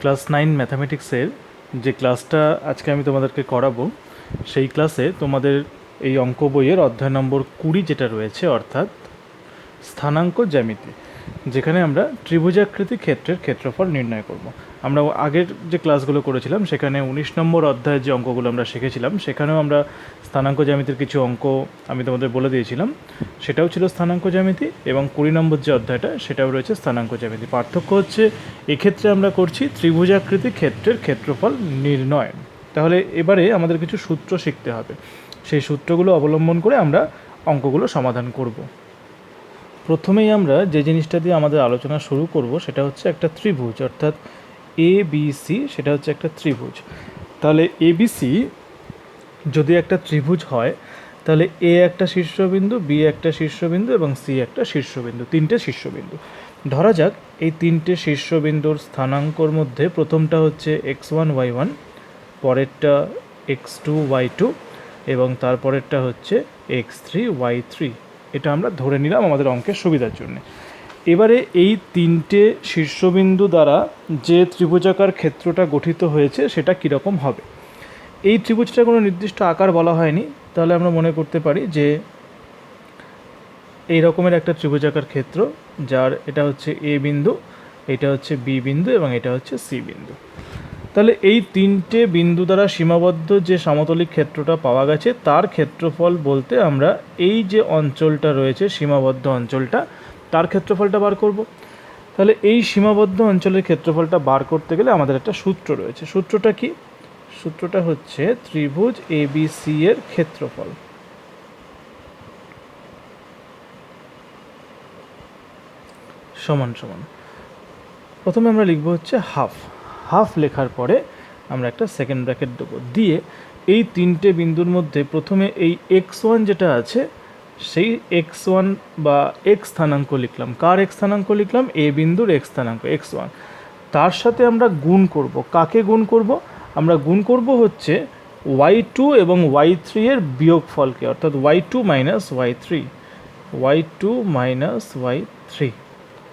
Class 9 ম্যাথামেটিক্সের যে ক্লাসটা আজকে আমি তোমাদেরকে করাবো সেই ক্লাসে তোমাদের এই অঙ্ক বইয়ের অধ্যায় নম্বর 20 যেটা রয়েছে, অর্থাৎ স্থানাঙ্ক জ্যামিতি, যেখানে আমরা ত্রিভুজাকৃতি ক্ষেত্রের ক্ষেত্রফল নির্ণয় করব। আমরা আগের যে ক্লাসগুলো করেছিলাম সেখানে 19 নম্বর অধ্যায়ের যে অঙ্কগুলো আমরা শিখেছিলাম সেখানেও আমরা স্থানাঙ্ক জ্যামিতির কিছু অঙ্ক আমি তোমাদের বলে দিয়েছিলাম, সেটাও ছিল স্থানাঙ্ক জ্যামিতি, এবং 20 নম্বর যে অধ্যায়টা সেটাও রয়েছে স্থানাঙ্ক জ্যামিতি। পার্থক্য হচ্ছে এক্ষেত্রে আমরা করছি ত্রিভুজাকৃতি ক্ষেত্রের ক্ষেত্রফল নির্ণয়। তাহলে এবারে আমাদের কিছু সূত্র শিখতে হবে, সেই সূত্রগুলো অবলম্বন করে আমরা অঙ্কগুলো সমাধান করব। প্রথমেই আমরা যে জিনিসটা দিয়ে আমাদের আলোচনা শুরু করব সেটা হচ্ছে একটা ত্রিভুজ, অর্থাৎ ABC, সেটা হচ্ছে একটা ত্রিভুজ। তাহলে ABC যদি একটা ত্রিভুজ হয় তাহলে A একটা শীর্ষবিন্দু, B একটা শীর্ষবিন্দু এবং C একটা শীর্ষবিন্দু, তিনটে শীর্ষবিন্দু। ধরা যাক এই তিনটে শীর্ষবিন্দুর স্থানাঙ্কর মধ্যে প্রথমটা হচ্ছে x1 y1, পরেরটা x2 y2 এবং তারপরেরটা হচ্ছে x3 y3। এটা আমরা ধরে নিলাম আমাদের অঙ্কের সুবিধার জন্য। এবারে এই তিনটে শীর্ষবিন্দু দ্বারা যে ত্রিভুজাকার ক্ষেত্রটা গঠিত হয়েছে সেটা কীরকম হবে। এই ত্রিভুজটা কোনো নির্দিষ্ট আকার বলা হয়নি, তাহলে আমরা মনে করতে পারি যে এই রকমের একটা ত্রিভুজাকার ক্ষেত্র, যার এটা হচ্ছে A বিন্দু, এটা হচ্ছে B বিন্দু এবং এটা হচ্ছে C বিন্দু। তাহলে এই তিনটে বিন্দু দ্বারা সীমাবদ্ধ যে সমতলিক ক্ষেত্রটা পাওয়া গেছে তার ক্ষেত্রফল বলতে আমরা এই যে অঞ্চলটা রয়েছে সীমাবদ্ধ অঞ্চলটা, তার ক্ষেত্রফলটা বার করব। তাহলে এই সীমাবদ্ধ অঞ্চলের ক্ষেত্রফলটা বার করতে গেলে আমাদের একটা সূত্র রয়েছে। সূত্রটা কি? সূত্রটা হচ্ছে ত্রিভুজ ABC এর ক্ষেত্রফল সমান সমান, প্রথমে আমরা লিখব হচ্ছে হাফ লেখার পরে আমরা একটা সেকেন্ড ব্র্যাকেট দেবো, দিয়ে এই তিনটে বিন্দুর মধ্যে প্রথমে এই x1 যেটা আছে সেই x1 বা x স্থানাঙ্ক লিখলাম। কার x স্থানাঙ্ক লিখলাম? A বিন্দুর x স্থানাঙ্ক x1। তার সাথে আমরা গুণ করব। কাকে গুণ করব? আমরা গুণ করব হচ্ছে y2 এবং y3 এর বিয়োগফলকে, অর্থাৎ y2 মাইনাস y3।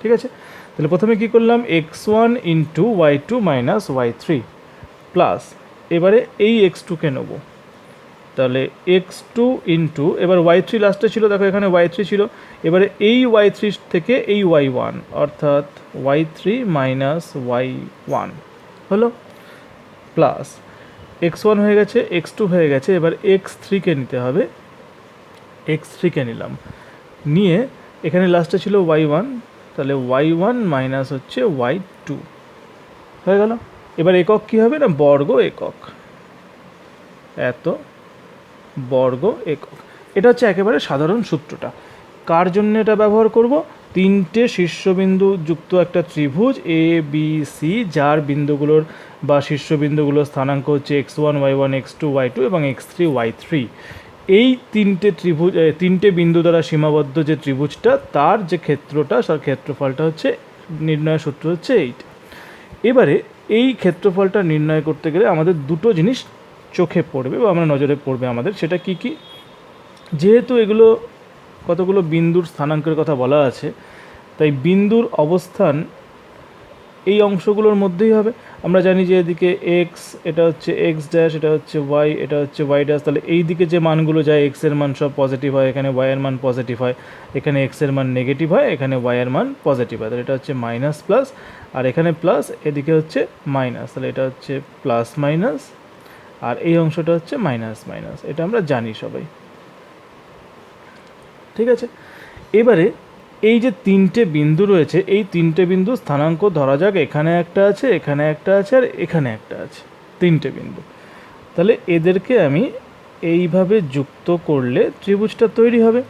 ঠিক আছে? তাহলে প্রথমে কি করলাম? x1 into y2 minus y3 plus, এবারে এই x2কে নেব, তাহলে x2 ইন্টু, এবার y3 লাস্টে ছিল, দেখো এখানে y3 ছিল, এবারে এই y3 থেকে এই y1, অর্থাৎ y3 মাইনাস y1 হলো, প্লাস x1 হয়ে গেছে, x2 হয়ে গেছে, এবার x3কে নিতে হবে, x3কে নিলাম, নিয়ে এখানে লাস্টে ছিল y1, তাহলে y1 মাইনাস হচ্ছে y2 হয়ে গেল। এবার একক কী হবে না? বর্গ একক, এত বর্গ একক। এটা হচ্ছে একেবারে সাধারণ সূত্রটা। কার জন্য এটা ব্যবহার করব? তিনটে শীর্ষবিন্দু যুক্ত একটা ত্রিভুজ ABC, যার বিন্দুগুলোর বা শীর্ষবিন্দুগুলোর স্থানাঙ্ক হচ্ছে x1 y1 x2 y2 এবং x3 y3। এই তিনটে বিন্দু দ্বারা সীমাবদ্ধ যে ত্রিভুজটা, তার যে ক্ষেত্রটা, তার ক্ষেত্রফলটা হচ্ছে, নির্ণয় সূত্র হচ্ছে এইটা। এবারে এই ক্ষেত্রফলটা নির্ণয় করতে গেলে আমাদের দুটো জিনিস চোখে পড়বে বা আমরা নজরে পড়বে আমাদের, সেটা কি কি? যেহেতু এগুলো কতগুলো বিন্দুর স্থানাঙ্কের কথা বলা আছে, তাই বিন্দুর অবস্থান এই অংশগুলোর মধ্যেই হবে। আমরা জানি যে এদিকে x, এটা হচ্ছে x ড্যাশ, এটা হচ্ছে y, এটা হচ্ছে y ড্যাশ। তাহলে এই দিকে যে মানগুলো যায়, x এর মান সব পজিটিভ হয়, এখানে y এর মান পজিটিভ হয়, এখানে x এর মান নেগেটিভ হয়, এখানে y এর মান পজিটিভ হয়। তাহলে এটা হচ্ছে মাইনাস প্লাস, আর এখানে প্লাস, এদিকে হচ্ছে মাইনাস, তাহলে এটা হচ্ছে প্লাস মাইনাস, আর এই অংশটা হচ্ছে মাইনাস মাইনাস। এটা আমরা জানি সবাই, ঠিক আছে? এবারে এই যে তিনটে বিন্দু রয়েছে, এই তিনটে বিন্দু স্থানাঙ্ক ধরা যাক এখানে একটা আছে, এখানে একটা আছে আর এখানে একটা আছে, তিনটে বিন্দু। তাহলে এদেরকে আমি এইভাবে যুক্ত করলে ত্রিভুজটা তৈরি হবে,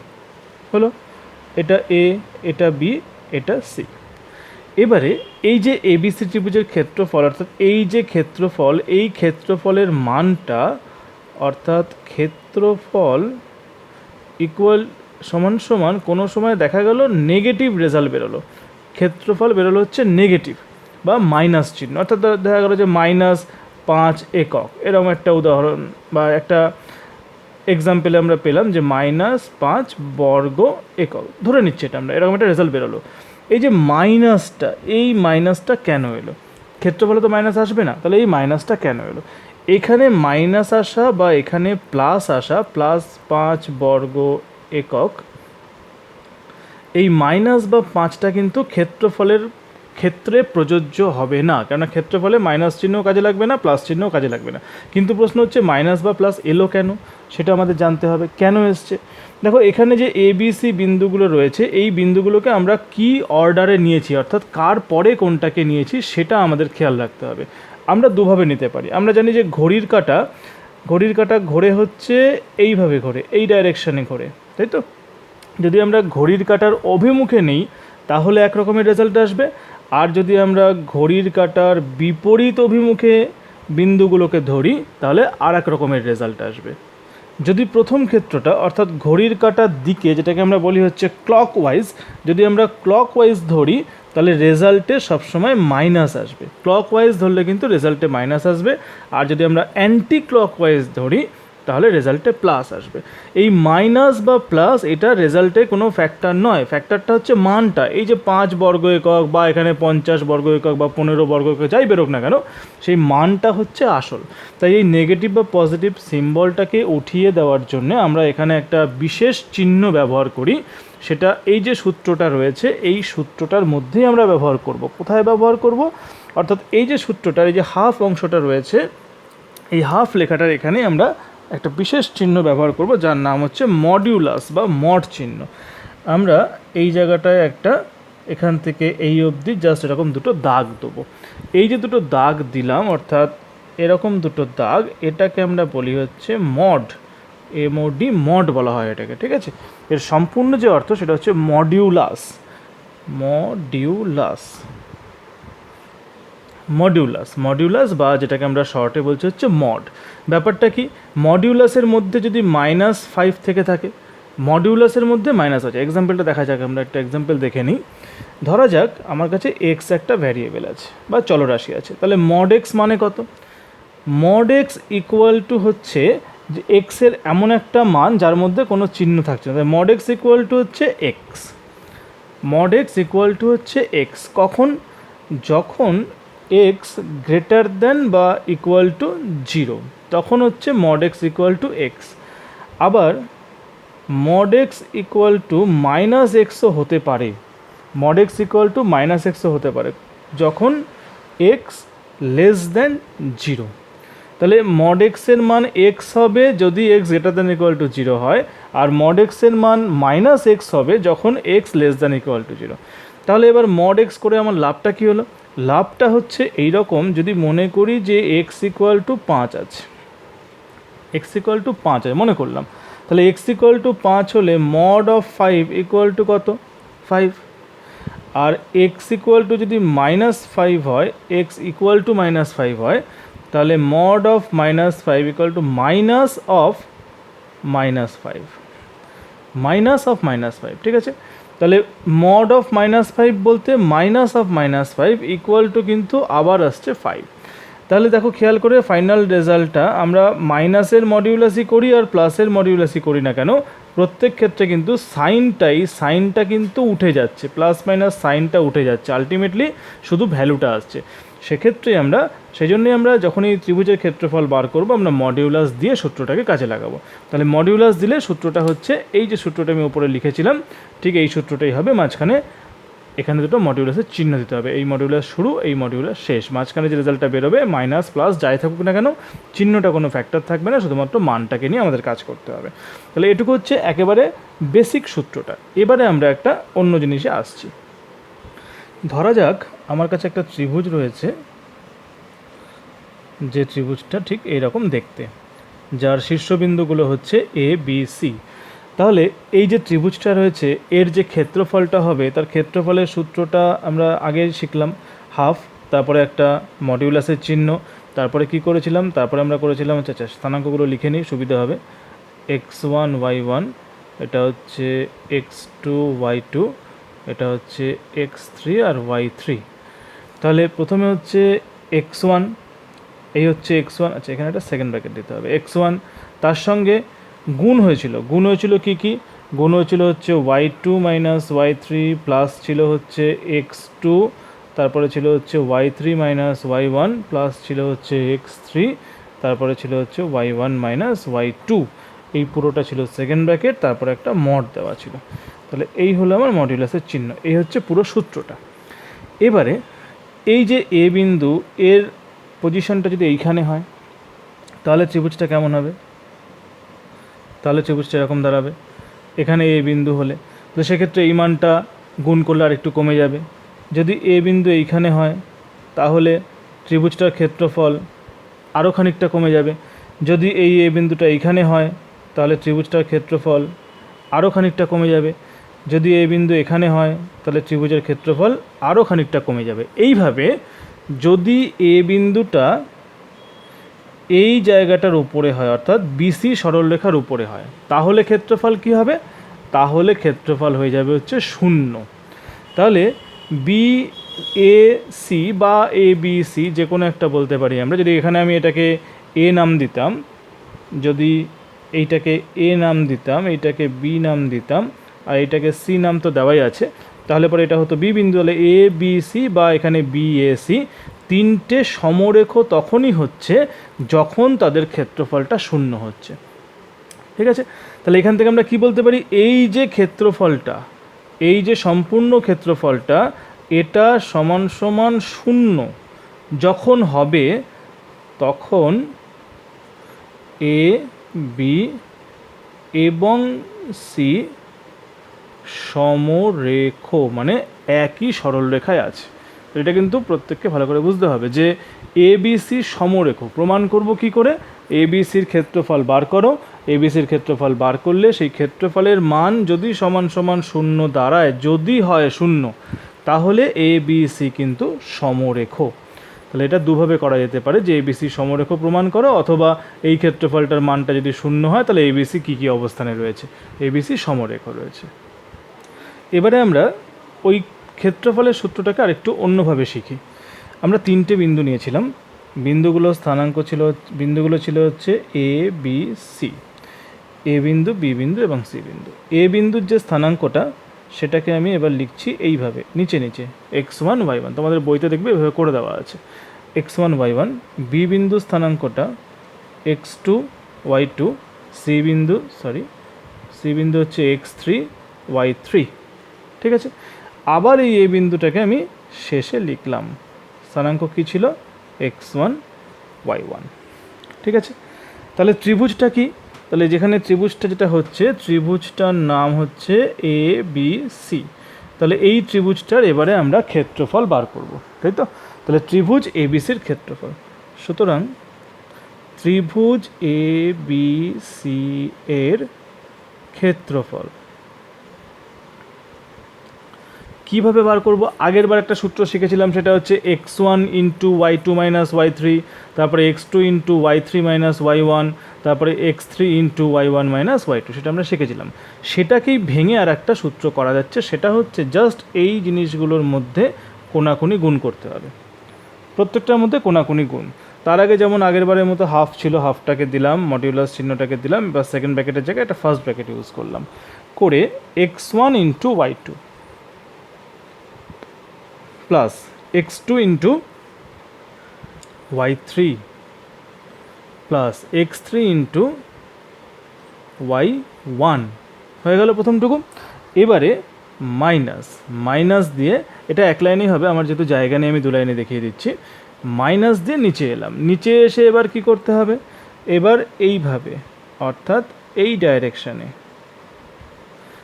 হলো এটা A, এটা B, এটা C। এবারে এই যে ABC ত্রিভুজের ক্ষেত্রফল, অর্থাৎ এই যে ক্ষেত্রফল, এই ক্ষেত্রফলের মানটা, অর্থাৎ ক্ষেত্রফল ইকুয়াল সমান সমান, কোনো সময় দেখা গেল নেগেটিভ রেজাল্ট বেরোলো, ক্ষেত্রফল বেরোলো হচ্ছে নেগেটিভ বা মাইনাস চিহ্ন, অর্থাৎ দেখা গেলো যে -5 একক, এরকম একটা উদাহরণ বা একটা এক্সাম্পলে আমরা পেলাম যে -5 বর্গ একক, ধরে নিচ্ছি এটা আমরা, এরকম একটা রেজাল্ট বেরোলো। এই যে মাইনাসটা, এই মাইনাসটা কেন এলো? ক্ষেত্রফলে তো মাইনাস আসবে না, তাহলে এই মাইনাসটা কেন এলো? এখানে মাইনাস আসা বা এখানে প্লাস আসা, +5 বর্গ একক, এই মাইনাস বা 5টা কিন্তু ক্ষেত্রফলের ক্ষেত্রে প্রযোজ্য হবে না, কেননা ক্ষেত্রফলে মাইনাস চিহ্ন কাজে লাগবে না, প্লাস চিহ্ন কাজে লাগবে না। কিন্তু প্রশ্ন হচ্ছে মাইনাস বা প্লাস এলো কেন, সেটা আমাদের জানতে হবে কেন এসছে। দেখো এখানে যে ABC বিন্দুগুলো রয়েছে, এই বিন্দুগুলোকে আমরা কি অর্ডারে নিয়েছি, অর্থাৎ কার পরে কোনটাকে নিয়েছি সেটা আমাদের খেয়াল রাখতে হবে। আমরা দুভাবে নিতে পারি। আমরা জানি যে ঘড়ির কাঁটা ঘোরে হচ্ছে এইভাবে ঘোরে, এই ডাইরেকশানে ঘোরে, তাই তো? যদি আমরা ঘড়ির কাঁটার অভিমুখে নিই তাহলে এক রকমের রেজাল্ট আসবে, আর যদি আমরা ঘড়ির কাঁটার বিপরীত অভিমুখে বিন্দুগুলোকে ধরি তাহলে আর এক রকমের রেজাল্ট আসবে। যদি প্রথম ক্ষেত্রটা অর্থাৎ ঘড়ির কাঁটার দিকে, যেটাকে আমরা বলি হচ্ছে ক্লকওয়াইজ, যদি আমরা ক্লকওয়াইজ ধরি তাহলে রেজাল্টে সবসময় মাইনাস আসবে। ক্লকওয়াইজ ধরলে কিন্তু রেজাল্টে মাইনাস আসবে, আর যদি আমরা অ্যান্টি ক্লকওয়াইজ ধরি তাহলে রেজাল্টে প্লাস আসবে। এই মাইনাস বা প্লাস এটা রেজাল্টে কোনো ফ্যাক্টর নয়, ফ্যাক্টরটা হচ্ছে মানটা। এই যে 5 বর্গ একক বা এখানে 50 বর্গ একক বা 15 বর্গ একক যাই বেরোক না কেন, সেই মানটা হচ্ছে আসল। তাই এই নেগেটিভ বা পজিটিভ সিম্বলটাকে উঠিয়ে দেওয়ার জন্য আমরা এখানে একটা বিশেষ চিহ্ন ব্যবহার করি, সেটা এই যে সূত্রটা রয়েছে এই সূত্রটার মধ্যেই আমরা ব্যবহার করব। কোথায় ব্যবহার করব? অর্থাৎ এই যে সূত্রটার এই যে হাফ অংশটা রয়েছে, এই হাফ লেখাটার এখানে আমরা একটা বিশেষ চিহ্ন ব্যবহার করব, যার নাম হচ্ছে মডিউলাস বা মড চিহ্ন। আমরা এই জায়গাটায় একটা এখান থেকে এই অবধি জাস্ট এরকম দুটো দাগ দেবো। এই যে দুটো দাগ দিলাম, অর্থাৎ এরকম দুটো দাগ, এটাকে আমরা বলি হচ্ছে মড, MOD, মড বলা হয় এটাকে, ঠিক আছে? এর সম্পূর্ণ যে অর্থ সেটা হচ্ছে মডিউলাস, মডিউলাস বা যেটাকে আমরা শর্টে বলছি হচ্ছে মড। ব্যাপারটা কি, মডিউলাসের মধ্যে যদি -5 থেকে থাকে, মডিউলাসের মধ্যে মাইনাস আছে। এক্সাম্পলটা দেখা যাক, আমরা একটা এক্সাম্পল দেখে নিই। ধরা যাক আমার কাছে এক্স একটা ভ্যারিয়েবল আছে বা চলরাশি আছে, তাহলে মড এক্স মানে কত? মড এক্স ইকুয়াল টু হচ্ছে যে এক্সের এমন একটা মান যার মধ্যে কোনো চিহ্ন থাকছে না। মড এক্স ইকুয়াল টু হচ্ছে x, mod x equal two হচ্ছে এক্স। কখন? যখন এক্স গ্রেটার দেন বা ইকুয়াল টু 0, তখন হচ্ছে mod x equal to x. আবার mod x equal to minus এক্সও হতে পারে, mod x equal to minus এক্সও হতে পারে যখন এক্স লেস দেন 0। তাহলে মড এক্সের মান এক্স হবে যদি x greater than equal to 0 হয়, আর মড এক্সের মান মাইনাস এক্স হবে যখন x less than equal to 0। তাহলে এবার মড এক্স করে আমার লাভটা কী হলো? লাভটা হচ্ছে এই রকম, যদি মনে করি যে এক্স ইকুয়াল টু 5 আছে, এক্স ইকুয়াল টু 5 আছে মনে করলাম, তাহলে এক্স ইকুয়াল টু 5 হলে মড অফ 5 ইকুয়াল টু কত? 5। আর এক্স ইকুয়াল টু যদি -5 হয়, এক্স ইকুয়াল টু -5 হয়, তাহলে mod of -5 equal to minus of -5, minus of -5, ঠিক আছে? তাহলে মড অফ -5 বলতে মাইনাস অফ -5 ইকুয়াল টু কিন্তু আবার আসছে 5। তাহলে দেখো খেয়াল করে ফাইনাল রেজাল্টটা আমরা মাইনাসের মডিউলাসই করি আর প্লাসের মডিউলাসই করি না কেন, প্রত্যেক ক্ষেত্রে কিন্তু সাইনটা কিন্তু উঠে যাচ্ছে, প্লাস মাইনাস সাইনটা উঠে যাচ্ছে, আলটিমেটলি শুধু ভ্যালুটা আসছে। সেক্ষেত্রে সেই জন্যই আমরা যখন এই ত্রিভুজের ক্ষেত্রফল বার করব, আমরা মডিউলাস দিয়ে সূত্রটাকে কাজে লাগাবো। তাহলে মডিউলাস দিলে সূত্রটা হচ্ছে এই যে সূত্রটা আমি উপরে লিখেছিলাম, ঠিক এই সূত্রটাই হবে। মাঝখানে এখানে দুটো মডিউলাসের চিহ্ন দিতে হবে, এই মডিউলাস শুরু, এই মডিউলাস শেষ। মাঝখানে যে রেজাল্টটা বেরোবে মাইনাস প্লাস যাই থাকুক না কেন, চিহ্নটা কোনো ফ্যাক্টর থাকবে না, শুধুমাত্র মানটাকে নিয়ে আমাদের কাজ করতে হবে। তাহলে এটুকু হচ্ছে একেবারে বেসিক সূত্রটা। এবারে আমরা একটা অন্য জিনিসে আসছি। ধরা যাক আমার কাছে একটা ত্রিভুজ রয়েছে, যে ত্রিভুজটা ঠিক এইরকম দেখতে, যার শীর্ষবিন্দুগুলো হচ্ছে ABC। তাহলে এই যে ত্রিভুজটা রয়েছে এর যে ক্ষেত্রফলটা হবে, তার ক্ষেত্রফলের সূত্রটা আমরা আগে শিখলাম, হাফ, তারপরে একটা মডিউলাসের চিহ্ন, তারপরে কি করেছিলাম, তারপরে আমরা করেছিলাম হচ্ছে, স্থানাঙ্কগুলো লিখে নিই সুবিধা হবে, x1 y1, এটা হচ্ছে x2 y2, এটা হচ্ছে x3 আর y3। তাহলে প্রথমে হচ্ছে x1, এই হচ্ছে x1, আচ্ছা এখানে একটা সেকেন্ড ব্র্যাকেট দিতে হবে, x1, তার সঙ্গে গুণ হয়েছিল কি কি? গুণ হয়েছিল হচ্ছে y2 - y3 প্লাস ছিল হচ্ছে x2, তারপরে ছিল হচ্ছে y3 মাইনাস y1 প্লাস ছিল হচ্ছে x3, তারপরে ছিল হচ্ছে y1 মাইনাস y2, এই পুরোটা ছিল সেকেন্ড ব্র্যাকেট, তারপরে একটা মড দেওয়া ছিল। তাহলে এই হলো আমার মডিউলাসের চিহ্ন, এই হচ্ছে পুরো সূত্রটা। এবারে এই যে এ বিন্দু, এর পজিশনটা যদি এইখানে হয় তাহলে ত্রিভুজটা কেমন হবে? তাহলে ত্রিভুজটা এরকম দাঁড়াবে। এখানে এ বিন্দু হলে তো সেক্ষেত্রে এই মানটা গুণ করলে আর একটু কমে যাবে। যদি এ বিন্দু এইখানে হয় তাহলে ত্রিভুজটার ক্ষেত্রফল আরও খানিকটা কমে যাবে। যদি এই এ বিন্দুটা এইখানে হয় তাহলে ত্রিভুজটার ক্ষেত্রফল আরও খানিকটা কমে যাবে। যদি এই বিন্দু এখানে হয় তাহলে ত্রিভুজের ক্ষেত্রফল আরও খানিকটা কমে যাবে। এইভাবে যদি এ বিন্দুটা এই জায়গাটার উপরে হয়, অর্থাৎ বিসি সরলরেখার উপরে হয়, তাহলে ক্ষেত্রফল কি হবে? তাহলে ক্ষেত্রফল হয়ে যাবে হচ্ছে 0। তাহলে বি এ সি বা এ বি সি যে কোনো একটা বলতে পারি আমরা। যদি এখানে আমি এটাকে এ নাম দিতাম, যদি এইটাকে এ নাম দিতাম, এইটাকে বি নাম দিতাম, আর এইটাকে সি নাম তো দেওয়াই আছে, তাহলে পরে এটা হতো বি বিন্দু। হলে এ বি সি বা এখানে বি এ সি তিনটে সমরেখ তখনই হচ্ছে যখন তাদের ক্ষেত্রফলটা 0 হচ্ছে। ঠিক আছে, তাহলে এখান থেকে আমরা কি বলতে পারি? এই যে ক্ষেত্রফলটা, এই যে সম্পূর্ণ ক্ষেত্রফলটা, এটা সমান সমান 0 যখন হবে তখন এ বি এবং সি সমরেখ, মানে একই সরলরেখায় আছে। এটা কিন্তু প্রত্যেককে ভালো করে বুঝতে হবে যে এবিসি সমরেখ প্রমাণ করব কি করে? এবিসির ক্ষেত্রফল বার করো, এবিসির ক্ষেত্রফল বার করলে সেই ক্ষেত্রফলের মান যদি সমান সমান 0 দাঁড়ায়, যদি হয় 0, তাহলে এবিসি কিন্তু সমরেখ। তাহলে এটা দুভাবে করা যেতে পারে, যে এবিসি সমরেখ প্রমাণ করো, অথবা এই ক্ষেত্রফলটার মানটা যদি 0 হয় তাহলে এবিসি কী কী অবস্থানে রয়েছে? এবিসি সমরেখ রয়েছে। এবারে আমরা ওই ক্ষেত্রফলের সূত্রটাকে আরেকটু অন্যভাবে শিখি। আমরা তিনটে বিন্দু নিয়েছিলাম, বিন্দুগুলো ছিল হচ্ছে এ বি সি, এ বিন্দু, বি বিন্দু এবং সি বিন্দু। এ বিন্দুর যে স্থানাঙ্কটা সেটাকে আমি এবার লিখছি এইভাবে, নিচে নিচে x1 y1, তোমাদের বইতে দেখবে এভাবে করে দেওয়া আছে x1 y1। বি বিন্দু স্থানাঙ্কটা x2 y2, সি বিন্দু হচ্ছে x3 y3। ঠিক আছে, আবার এই এ বিন্দুটাকে আমি শেষে লিখলাম, স্থানাঙ্ক কী ছিল? x1 y1। ঠিক আছে, তাহলে ত্রিভুজটা কি? তাহলে যেখানে ত্রিভুজটা যেটা হচ্ছে, ত্রিভুজটার নাম হচ্ছে এ বি সি। তাহলে এই ত্রিভুজটার এবারে আমরা ক্ষেত্রফল বার করব, তাই তো? তাহলে ত্রিভুজ এ বি সির ক্ষেত্রফল। সুতরাং ত্রিভুজ এ বি সি এর ক্ষেত্রফল কীভাবে বার করব? আগের বার একটা সূত্র শিখেছিলাম, সেটা হচ্ছে x1 into y2 minus y3, তারপরে x2 into y3 minus y1, তারপরে x3 into y1 minus y2, সেটা আমরা শিখেছিলাম। সেটাকেই ভেঙে আর একটা সূত্র করা যাচ্ছে, সেটা হচ্ছে জাস্ট এই জিনিসগুলোর মধ্যে কোনাকুনি গুণ করতে হবে, প্রত্যেকটার মধ্যে কোনাকুনি গুণ। তার আগে যেমন আগের বারের মতো হাফ ছিল, হাফটাকে দিলাম, মডিউলাস চিহ্নটাকে দিলাম, বা সেকেন্ড ব্র্যাকেটের জায়গায় একটা ফার্স্ট ব্র্যাকেট ইউজ করলাম, করে x1 into y2 plus x2 into y3 plus x3 into y1 হয়ে গেল প্রথমটুকু। এবারে মাইনাস দিয়ে, এটা এক লাইনেই হবে, আমার যেহেতু জায়গা নেই আমি দু লাইনে দেখিয়ে দিচ্ছি। মাইনাস দিয়ে নিচে এলাম, নিচে এসে এবার কি করতে হবে? এবার এইভাবে, অর্থাৎ এই ডাইরেকশানে,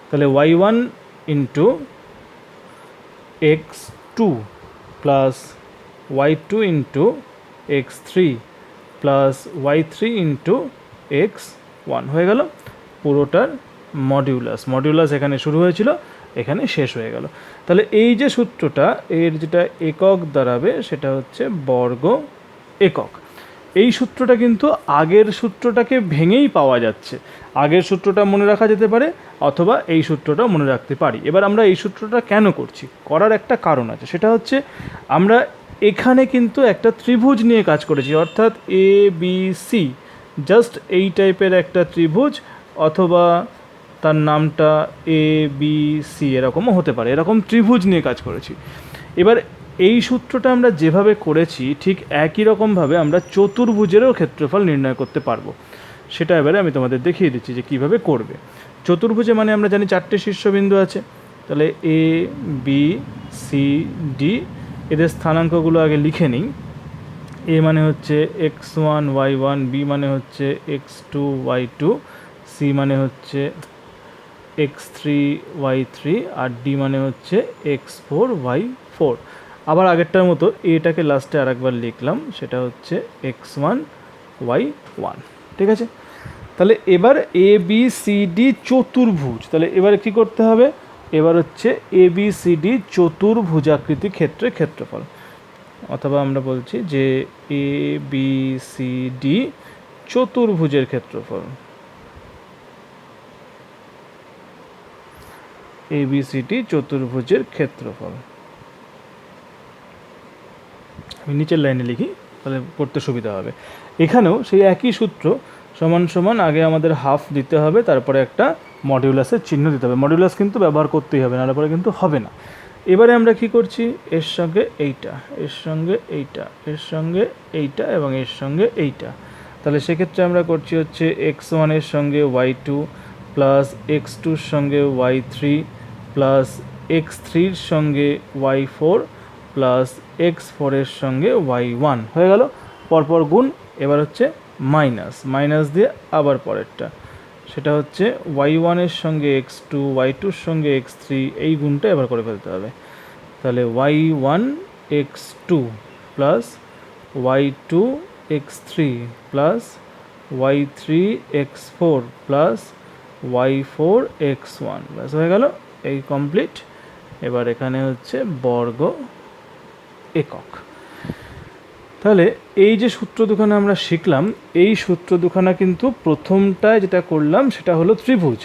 তাহলে y1 into x2 plus y2 into x3 plus y3 into x1 হয়ে গেল পুরোটার মডিউলাস এখানে শুরু হয়েছিল, এখানে শেষ হয়ে গেল। তাহলে এই যে সূত্রটা, এর যেটা একক দাঁড়াবে সেটা হচ্ছে বর্গ একক। এই সূত্রটা কিন্তু আগের সূত্রটাকে ভেঙেই পাওয়া যাচ্ছে। আগের সূত্রটা মনে রাখা যেতে পারে, অথবা এই সূত্রটা মনে রাখতে পারি। এবার আমরা এই সূত্রটা কেন করছি? করার একটা কারণ আছে, সেটা হচ্ছে আমরা এখানে কিন্তু একটা ত্রিভুজ নিয়ে কাজ করেছি, অর্থাৎ এ বি সি, জাস্ট এই টাইপের একটা ত্রিভুজ, অথবা তার নামটা এ বি সি এরকমও হতে পারে, এরকম ত্রিভুজ নিয়ে কাজ করেছি। এবার এই সূত্রটা আমরা যেভাবে করেছি ঠিক একই রকমভাবে আমরা চতুর্ভুজেরও ক্ষেত্রফল নির্ণয় করতে পারবো। সেটা এবারে আমি তোমাদের দেখিয়ে দিচ্ছি যে কিভাবে করবে। চতুর্ভুজে মানে আমরা জানি 4টে শীর্ষবিন্দু আছে, তাহলে এ বি সি ডি, এদের স্থানাঙ্কগুলো আগে লিখে নিই। এ মানে হচ্ছে x1 y1, বি মানে হচ্ছে x2 y2, সি মানে হচ্ছে x3 y3, আর ডি মানে হচ্ছে x4 y4। আবার আগেরটার মতো এটাকে লাস্টে আরেকবার লিখলাম, সেটা হচ্ছে x1 y1। ঠিক আছে, তাহলে এবার এ বি সি ডি চতুর্ভুজ, তাহলে এবারে কী করতে হবে, এবার হচ্ছে এ বি সি ডি চতুর্ভুজাকৃতি ক্ষেত্রের ক্ষেত্রফল, অথবা আমরা বলছি যে এ বি সি ডি চতুর্ভুজের ক্ষেত্রফল। এবিসিডি চতুর্ভুজের ক্ষেত্রফল। আমি নিচের লাইনে লিখি, তাহলে করতে সুবিধা হবে। এখানেও সেই একই সূত্র, সমান সমান আগে আমাদের হাফ দিতে হবে, তারপরে একটা মডিউলাসের চিহ্ন দিতে হবে। মডিউলাস কিন্তু ব্যবহার করতেই হবে, নাহলে পরে কিন্তু হবে না। এবারে আমরা কি করছি, এর সঙ্গে এইটা, এর সঙ্গে এইটা, এর সঙ্গে এইটা এবং এর সঙ্গে এইটা। তাহলে সেক্ষেত্রে আমরা করছি হচ্ছে x1 এর সঙ্গে y2 প্লাস x2-র সঙ্গে y3 প্লাস x3-র সঙ্গে y4 প্লাস x4-এর সঙ্গে y1 হয়ে গেল, পরপর গুণ। এবার হচ্ছে মাইনাস, মাইনাস দিয়ে আবার পরেরটা, সেটা হচ্ছে y1-এর সঙ্গে x2, y2-র সঙ্গে x3, এই গুণটা এবার করে ফেলতে হবে। তাহলে y1 x2 plus y2 x3 plus y3 x4 plus y4 x1, ব্যাস হয়ে গেল, এই কমপ্লিট। এবার এখানে হচ্ছে বর্গ একক। তাহলে এই যে সূত্র দুখানা আমরা শিখলাম, এই সূত্র দুখানা কিন্তু প্রথমটায় যেটা করলাম সেটা হলো ত্রিভুজ,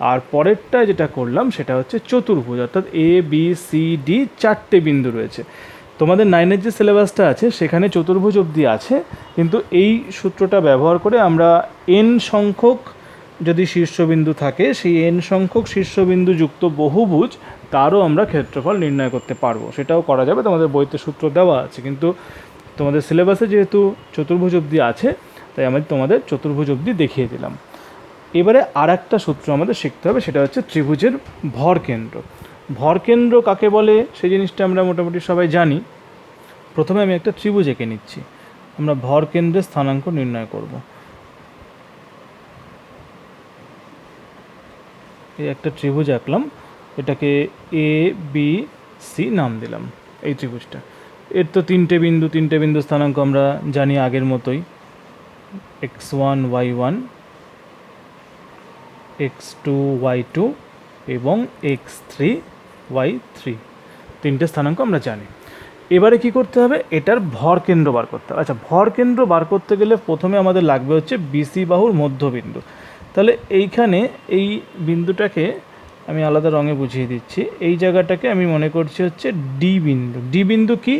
আর পরেরটায় যেটা করলাম সেটা হচ্ছে চতুর্ভুজ, অর্থাৎ এ বি সি ডি 4টে বিন্দু রয়েছে। তোমাদের 9-এর যে সিলেবাসটা আছে সেখানে চতুর্ভুজ অবধি আছে, কিন্তু এই সূত্রটা ব্যবহার করে আমরা n সংখ্যক যদি শীর্ষবিন্দু থাকে, সেই n সংখ্যক শীর্ষবিন্দু যুক্ত বহুভুজ তারও আমরা ক্ষেত্রফল নির্ণয় করতে পারবো। সেটাও করা যাবে, তোমাদের বইতে সূত্র দেওয়া আছে, কিন্তু তোমাদের সিলেবাসে যেহেতু চতুর্ভুজ অবধি আছে তাই আমি তোমাদের চতুর্ভুজ অবধি দেখিয়ে দিলাম। এবারে আর একটা সূত্র আমাদের শিখতে হবে, সেটা হচ্ছে ত্রিভুজের ভরকেন্দ্র। ভরকেন্দ্র কাকে বলে সেই জিনিসটা আমরা মোটামুটি সবাই জানি। প্রথমে আমি একটা ত্রিভুজ এঁকে নিচ্ছি, আমরা ভরকেন্দ্রের স্থানাঙ্ক নির্ণয় করব। এই একটা ত্রিভুজ আঁকলাম, এটাকে এ বি সি নাম দিলাম, এই ত্রিভুজটা। এর তো তিনটে বিন্দু স্থানাঙ্ক আমরা জানি আগের মতোই, x1 y1, x2 y2 এবং x3 y3, তিনটে স্থানাঙ্ক আমরা জানি। এবারে কি করতে হবে, এটার ভরকেন্দ্র বার করতে হবে। আচ্ছা, ভরকেন্দ্র বার করতে গেলে প্রথমে আমাদের লাগবে হচ্ছে বিসি বাহুর মধ্যবিন্দু। তাহলে এইখানে এই বিন্দুটাকে আমি আলাদা রঙে বুঝিয়ে দিচ্ছি, এই জায়গাটাকে আমি মনে করছি হচ্ছে ডি বিন্দু। ডি বিন্দু কি,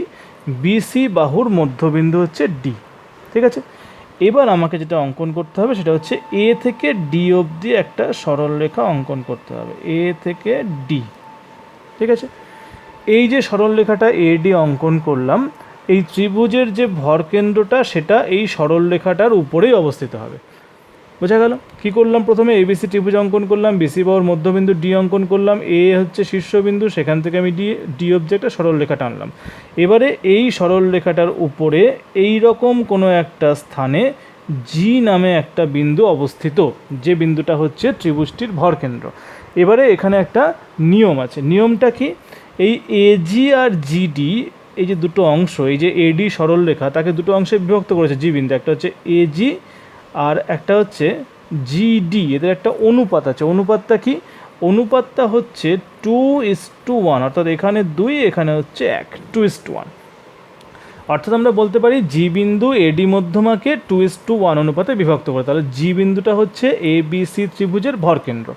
বিসি বাহুর মধ্যবিন্দু হচ্ছে ডি। ঠিক আছে, এবার আমাকে যেটা অঙ্কন করতে হবে সেটা হচ্ছে এ থেকে ডি অবধি একটা সরল রেখা অঙ্কন করতে হবে, এ থেকে ডি। ঠিক আছে, এই যে সরল রেখাটা এডি অঙ্কন করলাম, এই ত্রিভুজের যে ভরকেন্দ্রটা সেটা এই সরল রেখাটার উপরেই অবস্থিত হবে। বোঝা গেল? কী করলাম, প্রথমে এবিসি ত্রিভুজ অঙ্কন করলাম, বিসি বাহুর মধ্যবিন্দু ডি অঙ্কন করলাম, এ হচ্ছে শীর্ষবিন্দু, সেখান থেকে আমি ডি অবধি একটা সরল রেখা টানলাম। এবারে এই সরল রেখাটার উপরে এই রকম কোনো একটা স্থানে জি নামে একটা বিন্দু অবস্থিত, যে বিন্দুটা হচ্ছে ত্রিভুজটির ভরকেন্দ্র। এবারে এখানে একটা নিয়ম আছে, নিয়মটা কি, এই এজি আর জিডি, এই যে দুটো অংশ, এই যে এডি সরল রেখা তাকে দুটো অংশে বিভক্ত করেছে জি বিন্দু, একটা হচ্ছে এজি আর একটা হচ্ছে জিডি, এদের একটা অনুপাত আছে। অনুপাতটা কি, অনুপাতটা হচ্ছে 2:1, অর্থাৎ এখানে 2, এখানে হচ্ছে 1, 2:1। অর্থাৎ আমরা বলতে পারি জি বিন্দু এডি মধ্যমাকে 2:1 অনুপাতে বিভক্ত করে, তাহলে জি বিন্দুটা হচ্ছে এ বি সি ত্রিভুজের ভরকেন্দ্র।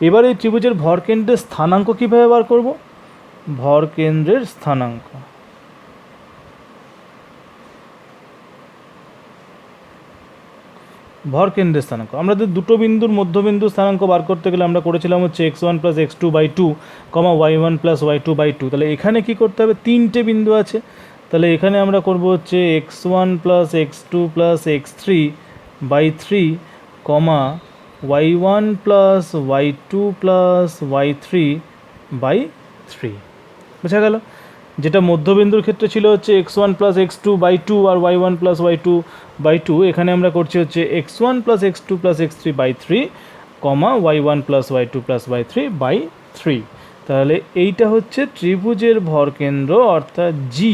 এবার এই ত্রিভুজের ভরকেন্দ্রের স্থানাঙ্ক কীভাবে বার করব, ভরকেন্দ্রের স্থানাঙ্ক ভরকেন্দ্রের স্থানাঙ্ক। আমাদের দুটো বিন্দুর মধ্যবিন্দু স্থানাঙ্ক বার করতে গেলে আমরা করেছিলাম হচ্ছে x1 plus x2 by two comma y1 plus y2 by two. তাহলে এখানে কি করতে হবে, তিনটে বিন্দু আছে, তাহলে এখানে আমরা করব হচ্ছে x1 plus x2 plus x3 by three comma y1 plus y2 plus y3 by three. বোঝা গেল? যেটা মধ্যবিন্দুর ক্ষেত্রে ছিল হচ্ছে x1 plus x2 by two আর y1 plus y2 by two, এখানে আমরা করছি হচ্ছে x1 plus x2 plus x3 by three comma y1 plus y2 plus y3 by three. তাহলে এইটা হচ্ছে ত্রিভুজের ভরকেন্দ্র, অর্থাৎ জি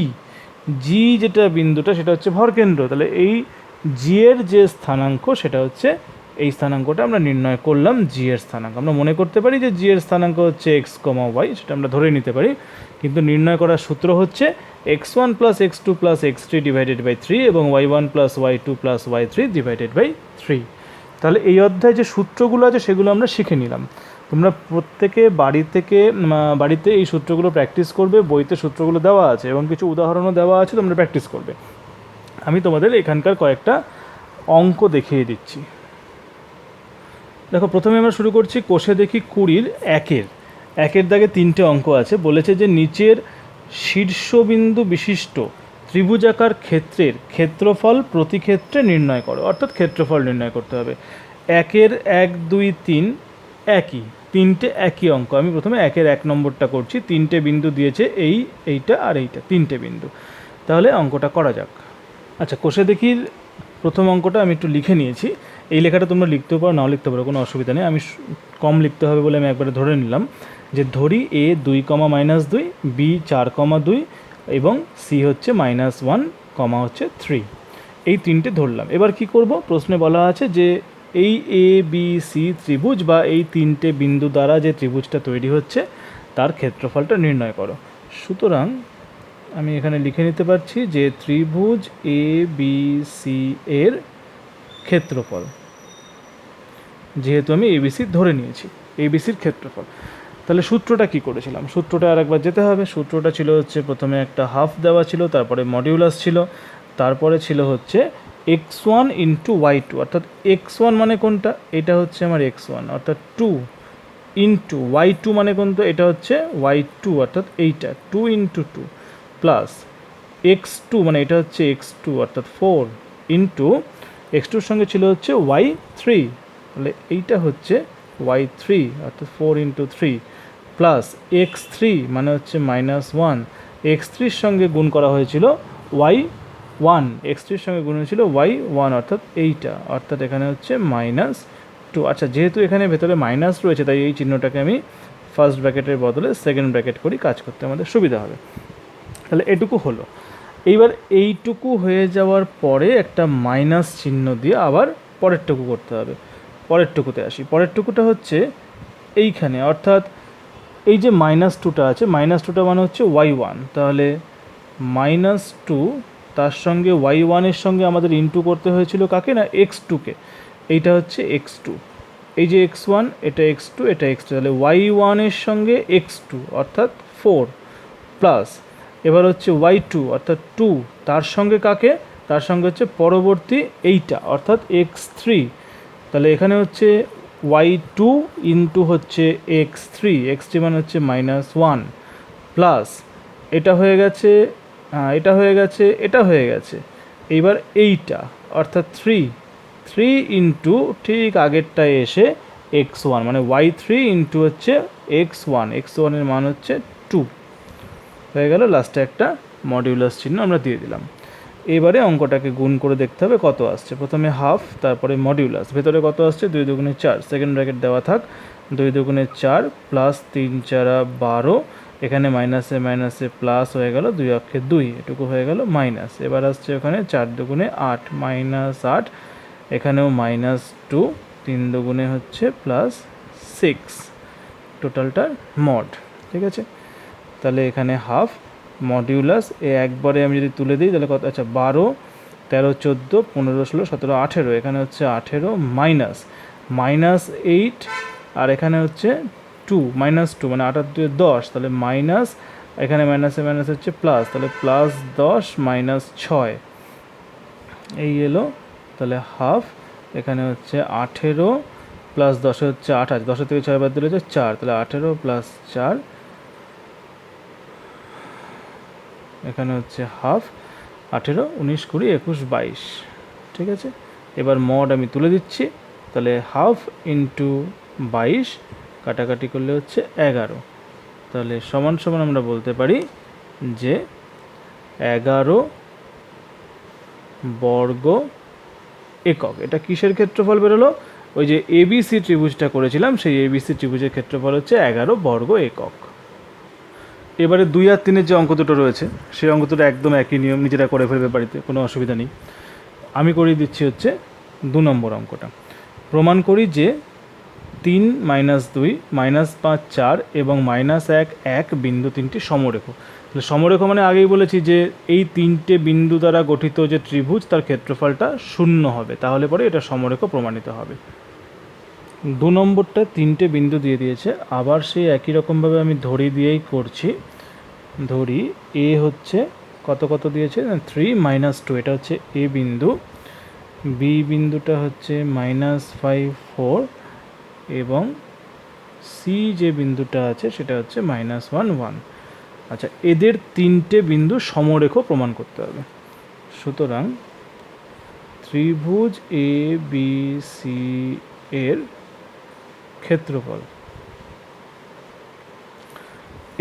যেটা বিন্দুটা সেটা হচ্ছে ভরকেন্দ্র। তাহলে এই জি এর যে স্থানাঙ্ক সেটা হচ্ছে এই স্থানাঙ্কটা আমরা নির্ণয় করলাম, জি এর স্থানাঙ্ক। আমরা মনে করতে পারি যে জি এর স্থানাঙ্ক হচ্ছে এক্স কমা ওয়াই, সেটা আমরা ধরে নিতে পারি, কিন্তু নির্ণয় করার সূত্র হচ্ছে x1 plus x2 plus x3 divided by three এবং y1 plus y2 plus y3 divided by three. তাহলে এই অধ্যায়ে যে সূত্রগুলো আছে সেগুলো আমরা শিখে নিলাম। তোমরা প্রত্যেকে বাড়িতে এই সূত্রগুলো প্র্যাকটিস করবে, বইতে সূত্রগুলো দেওয়া আছে এবং কিছু উদাহরণও দেওয়া আছে, তোমরা প্র্যাকটিস করবে। আমি তোমাদের এখানকার কয়েকটা অঙ্ক দেখিয়ে দিচ্ছি। দেখো, প্রথমে আমরা শুরু করছি কোষে দেখি 20 একের দাগে তিনটে অঙ্ক আছে। বলেছে যে নিচের শীর্ষবিন্দু বিশিষ্ট ত্রিভুজাকার ক্ষেত্রের ক্ষেত্রফল প্রতি ক্ষেত্রে নির্ণয় করো, অর্থাৎ ক্ষেত্রফল নির্ণয় করতে হবে। একের 1 2 3 তিনটে একই অঙ্ক। আমি প্রথমে একের 1 নম্বরটা করছি। তিনটে বিন্দু দিয়েছে, এইটা আর এইটা, তিনটে বিন্দু। তাহলে অঙ্কটা করা যাক। আচ্ছা, কোষে দেখি প্রথম অঙ্কটা আমি একটু লিখে নিয়েছি। এই লেখাটা তোমরা লিখতেও পারো, নাও লিখতে পারো, কোনো অসুবিধা নেই। আমি কম লিখতে হবে বলে আমি একবারে ধরে নিলাম যে ধরি এ 2 কমা মাইনাস 2, বি 4 কমা 2 এবং সি হচ্ছে -1 কমা হচ্ছে 3। এই তিনটে ধরলাম। এবার কি করব, প্রশ্নে বলা আছে যে এই এ বি সি ত্রিভুজ বা এই তিনটে বিন্দু দ্বারা যে ত্রিভুজটা তৈরি হচ্ছে তার ক্ষেত্রফলটা নির্ণয় করো। সুতরাং আমি এখানে লিখে নিতে পারছি যে ত্রিভুজ এ বি সি এর ক্ষেত্রফল, যেহেতু আমি এবিসি ধরে নিয়েছি, এবিসির ক্ষেত্রফল। তাহলে সূত্রটা কি করেছিলাম, সূত্রটা আরেকবার যেতে হবে। সূত্রটা ছিল হচ্ছে প্রথমে একটা হাফ দেওয়া ছিল, তারপরে মডিউলাস ছিল, তারপরে ছিল হচ্ছে x1 ইন্টু y2, অর্থাৎ x1 মানে কোনটা, এটা হচ্ছে আমার x1 অর্থাৎ 2 ইন্টু y2 মানে কোনটা, এটা হচ্ছে y2 অর্থাৎ এইটা 2 ইন্টু 2 প্লাস x2 মানে এটা হচ্ছে x2 অর্থাৎ 4 ইন্টু x2-র সঙ্গে ছিল হচ্ছে y3, তাহলে এইটা হচ্ছে y3 অর্থাৎ 4 ইন্টু 3 প্লাস x3 মানে হচ্ছে -1, x3-র সঙ্গে গুণ করা হয়েছিল y1, x3-র সঙ্গে গুণ হয়েছিল y1 অর্থাৎ এইটা, অর্থাৎ এখানে হচ্ছে -2। আচ্ছা, যেহেতু এখানে ভেতরে মাইনাস রয়েছে তাই এই চিহ্নটাকে আমি ফার্স্ট ব্র্যাকেটের বদলে সেকেন্ড ব্র্যাকেট করি, কাজ করতে আমাদের সুবিধা হবে। তাহলে এটুকু হলো। এইবার এইটুকু হয়ে যাওয়ার পরে একটা মাইনাস চিহ্ন দিয়ে আবার পরেরটুকু করতে হবে। পরেরটুকুতে আসি। পরেরটুকুটা হচ্ছে এইখানে, অর্থাৎ এই যে -2টা আছে, -2টা মানে হচ্ছে y1, তাহলে -2 তার সঙ্গে y1-এর সঙ্গে আমাদের ইনটু করতে হয়েছিল কাকে না, x2-কে। এইটা হচ্ছে x2, এই যে x1 এটা x2 এটা x2, তাহলে y1-এর সঙ্গে x2 অর্থাৎ 4 প্লাস এবার হচ্ছে y2 অর্থাৎ 2, তার সঙ্গে কাকে, তার সঙ্গে হচ্ছে পরবর্তী এইটা অর্থাৎ x3, তাহলে এখানে হচ্ছে y2 ইন্টু হচ্ছে x3 মানে হচ্ছে -1 প্লাস এটা হয়ে গেছে, এটা হয়ে গেছে। এইবার এইটা অর্থাৎ 3 ইন্টু ঠিক আগেরটায় এসে x1 মানে y3 ইন্টু হচ্ছে x1 এর মান হচ্ছে 2 হয়ে গেল। লাস্টে একটা মডিউলাস চিহ্ন আমরা দিয়ে দিলাম। এবারে অঙ্কটাকে গুণ করে দেখতে হবে কত আসছে। প্রথমে হাফ, তারপরে মডিউলাস, ভেতরে কত আসছে 2 দুগুণে 4, সেকেন্ড ব্র্যাকেট দেওয়া থাক, 2 দুগুণে 4 প্লাস 3 4 12, এখানে মাইনাসে মাইনাসে প্লাস হয়ে গেল, 2 অক্ষে 2, এটুকু হয়ে গেল মাইনাস। এবার আসছে ওখানে 4 দুগুণে 8 -8, এখানেও -2, 3 দুগুণে হচ্ছে +6, টোটালটার মড, ঠিক আছে। তাহলে এখানে হাফ মডিউলাস একবারে আমি যদি তুলে দিই তাহলে কত, আচ্ছা 12 13 14 15 16 17 18, এখানে হচ্ছে 18 -8 আর এখানে হচ্ছে 2 -2 মানে 8 আর 2 10, তাহলে মাইনাস, এখানে মাইনাসে মাইনাস হচ্ছে প্লাস, তাহলে +10 -6 এই এলো। তাহলে হাফ এখানে হচ্ছে 18 প্লাস 10 হচ্ছে 28, 10 থেকে 6 বাদ দিলে হচ্ছে 4, তাহলে 18 প্লাস 4, এখানে হচ্ছে হাফ, 18, 19, 20, 21, 22, ঠিক আছে। এবার মড আমি তুলে দিচ্ছি, তাহলে হাফ ইন্টু 22 কাটাকাটি করলে হচ্ছে 11, তাহলে সমান সমান আমরা বলতে পারি যে 11 বর্গ একক। এটা কিসের ক্ষেত্রফল বেরোলো? ওই যে এবিসি ত্রিভুজটা করেছিলাম, সেই এবিসি ত্রিভুজের ক্ষেত্রফল হচ্ছে 11 বর্গ একক। এবারে 2 আর 3-এর যে অঙ্ক দুটো রয়েছে, সেই অঙ্ক দুটো একদম একই নিয়ম, নিজেরা করে ফেলবে বাড়িতে, কোনো অসুবিধা নেই। আমি করিয়ে দিচ্ছি হচ্ছে 2 নম্বর অঙ্কটা। প্রমাণ করি যে 3 - 2 -5 4 এবং -1 1 বিন্দু তিনটি সমরেখ। তাহলে সমরেখ মানে আগেই বলেছি যে এই তিনটে বিন্দু দ্বারা গঠিত যে ত্রিভুজ, তার ক্ষেত্রফলটা 0 হবে, তাহলে পরে এটা সমরেখ প্রমাণিত হবে। 2 নম্বরটা 3টে বিন্দু দিয়ে দিয়েছে, আবার সেই একই রকমভাবে আমি ধরি দিয়েই করছি। ধরি এ হচ্ছে কত কত দিয়েছে, 3 - 2, এটা হচ্ছে এ বিন্দু। বি বিন্দুটা হচ্ছে -5 4 এবং সি যে বিন্দুটা আছে সেটা হচ্ছে -1 1। আচ্ছা, এদের 3টে বিন্দু সমরেখ প্রমাণ করতে হবে। সুতরাং ত্রিভুজ এ বি সি এর ক্ষেত্রফল,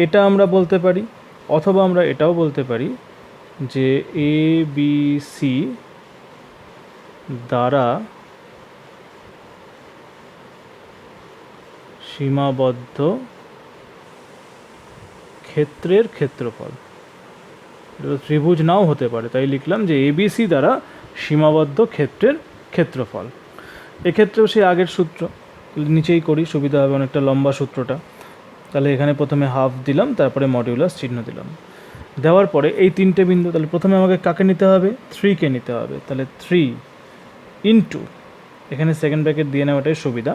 এটা আমরা বলতে পারি, অথবা আমরা এটাও বলতে পারি যে এ বি সি দ্বারা সীমাবদ্ধ ক্ষেত্রের ক্ষেত্রফল। এটা ত্রিভুজ নাও হতে পারে, তাই লিখলাম যে এবিসি দ্বারা সীমাবদ্ধ ক্ষেত্রের ক্ষেত্রফল। এক্ষেত্রেও সেই আগের সূত্র, নিচেই করি, সুবিধা হবে, অনেকটা লম্বা সূত্রটা। তাহলে এখানে প্রথমে হাফ দিলাম, তারপরে মডিউলাস চিহ্ন দিলাম। দেওয়ার পরে এই 3টে বিন্দু, তাহলে প্রথমে আমাকে কাকে নিতে হবে? 3কে নিতে হবে। তাহলে 3 ইন্টু, এখানে সেকেন্ড ব্র্যাকেট দিয়ে নেওয়াটাই সুবিধা,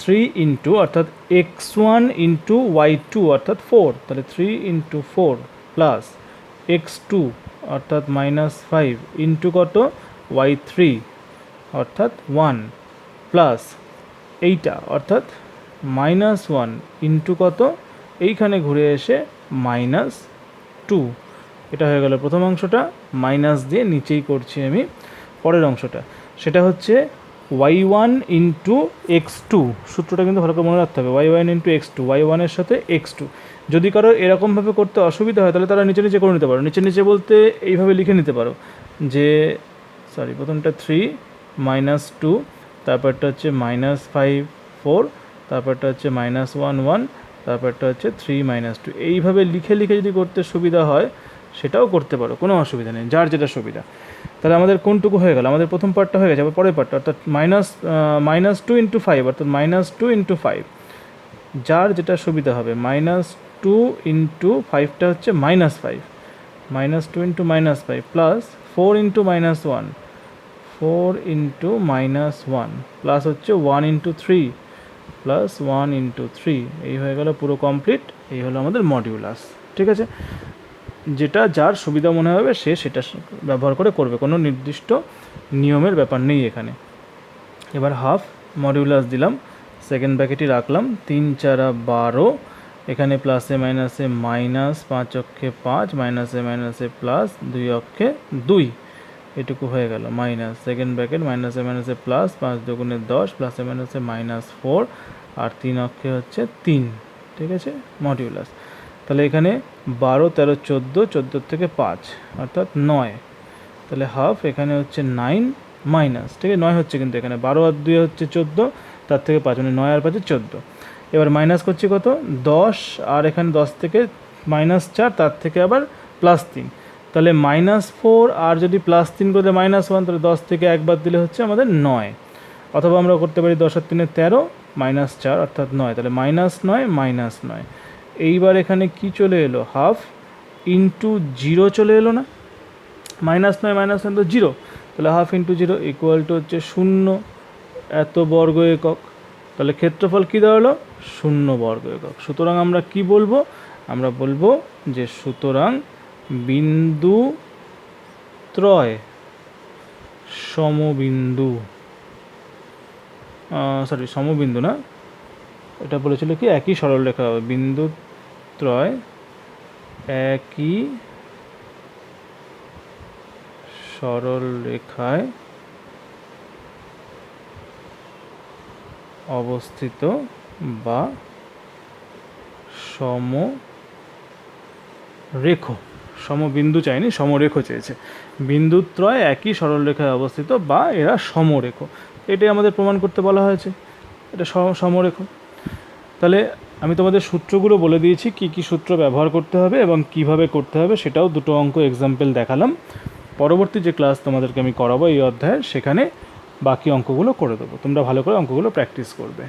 3 ইন্টু অর্থাৎ x1 ইন্টু y2 অর্থাৎ 4, তাহলে 3 ইন্টু 4 প্লাস x2 অর্থাৎ -5 ইন্টু কত, y3 অর্থাৎ 1 প্লাস এইটা অর্থাৎ -1 ইন্টু কত, এইখানে ঘুরে এসে -2। এটা হয়ে গেল প্রথম অংশটা, মাইনাস দিয়ে নিচেই করছি আমি পরের অংশটা, সেটা হচ্ছে y1 ইন্টু x2। সূত্রটা কিন্তু ভালো করে মনে রাখতে হবে, y1 ইন্টু x2, y1 এর সাথে x2। যদি কারো এরকমভাবে করতে অসুবিধা হয়, তাহলে তারা নিচে নিচে করে নিতে পারো। নিচে নিচে বলতে এইভাবে লিখে নিতে পারো যে, প্রথমটা 3 - 2, তারপরটা হচ্ছে -5 4, তারপরটা হচ্ছে -1 1, তারপরটা হচ্ছে 3 - 2। এইভাবে লিখে লিখে যদি করতে সুবিধা হয় সেটাও করতে পারো, কোনো অসুবিধা নেই, যার যেটা সুবিধা। তাহলে আমাদের কোনটুকু হয়ে গেল? আমাদের প্রথম পার্টটা হয়ে গেছে, আবার পরের পার্টটা অর্থাৎ -2 ইন্টু 5 অর্থাৎ -2 ইন্টু 5, যার যেটা সুবিধা হবে। -2 ইন্টু 5টা হচ্ছে -5, -2 into -5 plus 4 into -1, 4 into -1 plus হচ্ছে 1 ইন্টু 3 প্লাস 1 ইন্টু 3, এই হয়ে গেল পুরো কমপ্লিট। এই হলো আমাদের মডিউলাস, ঠিক আছে। যেটা যার সুবিধা মনে হবে সে সেটা ব্যবহার করে করবে, কোনো নির্দিষ্ট নিয়মের ব্যাপার নেই এখানে। এবার হাফ মডিউলাস দিলাম, সেকেন্ড ব্র্যাকেটই রাখলাম, 3 4 12, এখানে প্লাসে মাইনাসে মাইনাস, 5 অক্ষে 5, মাইনাসে মাইনাসে প্লাস, 2 অক্ষে 2, এটুকু হয়ে গেল মাইনাস, সেকেন্ড ব্র্যাকেট মাইনাসে মাইনাসে প্লাস, 5 দুগুণে 10, প্লাসে মাইনাসে -4, আর 3 অক্ষে হচ্ছে 3, ঠিক আছে, মডিউলাস। তাহলে এখানে 12 13 14, 14 থেকে 5 অর্থাৎ 9, তাহলে হাফ, এখানে হচ্ছে 9 মাইনাস, ঠিক আছে, 9 হচ্ছে কিন্তু এখানে 12 আর 2 হচ্ছে 14, তার থেকে 5 মানে 9 আর 5 14। এবার মাইনাস করছি কত, 10, আর এখানে 10 থেকে -4, তার থেকে আবার +3, তাহলে -4 আর যদি +3 করে -1, তাহলে 10 থেকে একবার দিলে হচ্ছে আমাদের 9। অথবা আমরা করতে পারি 10 আর 3 13, -4 অর্থাৎ 9, তাহলে -9 -9। এইবার এখানে কি চলে এলো, হাফ ইন্টু 0 চলে এলো না, -9 তো 0, তাহলে হাফ ইন্টু 0 ইকুয়াল টু হচ্ছে 0 এত বর্গ একক। তাহলে ক্ষেত্রফল কী দাঁড়ালো, 0 বর্গ একক। সুতরাং আমরা কি বলবো, আমরা বলবো যে সুতরাং বিন্দু ত্রয় সমবিন্দু, সরি সমবিন্দু না, এটা বলেছিল কি একই সরলরেখা হবে, বিন্দুত্রয় একই সরলরেখায় অবস্থিত বা সমরেখ, সমবিন্দু চাইনি, সমরেখ চেয়েছে। বিন্দুত্রয় একই সরলরেখায় অবস্থিত বা এরা সমরেখ, এটাই আমাদের প্রমাণ করতে বলা হয়েছে, এটা সমরেখ। তাহলে আমি তোমাদের সূত্রগুলো বলে দিয়েছি, কি কি সূত্র ব্যবহার করতে হবে এবং কিভাবে করতে হবে, সেটাও দুটো অঙ্ক এক্সাম্পল দেখালাম। পরবর্তী যে ক্লাস তোমাদেরকে আমি করাবো এই অধ্যায়ের, সেখানে বাকি অঙ্কগুলো করে দেবো, তোমরা ভালো করে অঙ্কগুলো প্র্যাকটিস করবে।